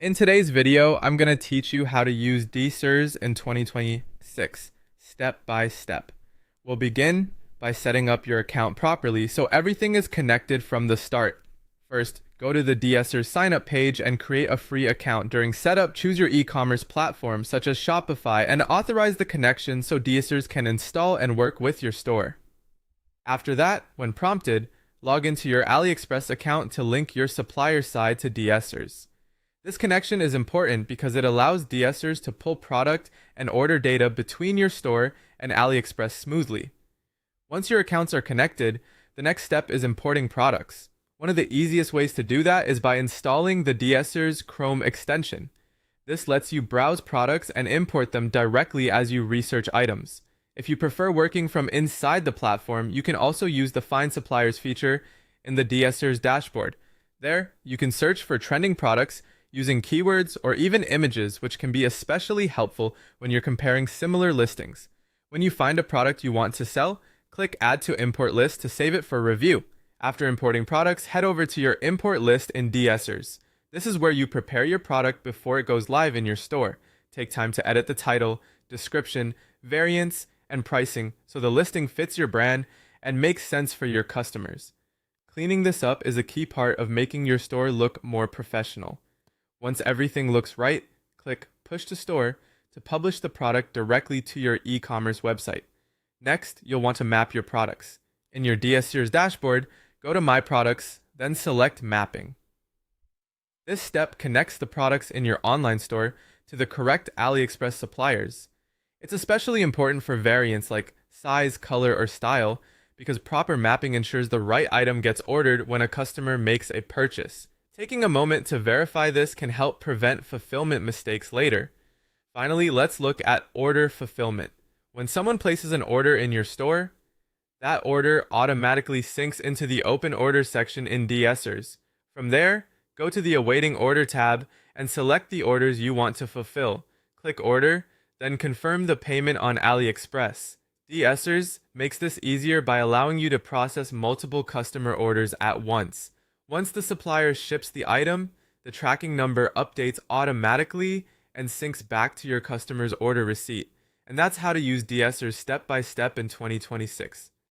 In today's video, I'm going to teach you how to use Dsers in 2026, step by step. We'll begin by setting up your account properly so everything is connected from the start. First, go to the Dsers signup page and create a free account. During setup, choose your e-commerce platform such as Shopify and authorize the connection so Dsers can install and work with your store. After that, when prompted, log into your AliExpress account to link your supplier side to Dsers. This connection is important because it allows Dsers to pull product and order data between your store and AliExpress smoothly. Once your accounts are connected, the next step is importing products. One of the easiest ways to do that is by installing the Dsers Chrome extension. This lets you browse products and import them directly as you research items. If you prefer working from inside the platform, you can also use the Find Suppliers feature in the Dsers dashboard. There, you can search for trending products using keywords or even images, which can be especially helpful when you're comparing similar listings. When you find a product you want to sell, click Add to Import List to save it for review. After importing products, head over to your import list in Dsers. This is where you prepare your product before it goes live in your store. Take time to edit the title, description, variants, and pricing so the listing fits your brand and makes sense for your customers. Cleaning this up is a key part of making your store look more professional. Once everything looks right, click Push to Store to publish the product directly to your e-commerce website. Next, you'll want to map your products. In your Dsers dashboard, go to My Products, then select Mapping. This step connects the products in your online store to the correct AliExpress suppliers. It's especially important for variants like size, color, or style because proper mapping ensures the right item gets ordered when a customer makes a purchase. Taking a moment to verify this can help prevent fulfillment mistakes later. Finally, let's look at order fulfillment. When someone places an order in your store, that order automatically syncs into the Open Order section in Dsers. From there, go to the Awaiting Order tab and select the orders you want to fulfill. Click Order, then confirm the payment on AliExpress. Dsers makes this easier by allowing you to process multiple customer orders at once. Once the supplier ships the item, the tracking number updates automatically and syncs back to your customer's order receipt. And that's how to use Dsers step by step in 2026.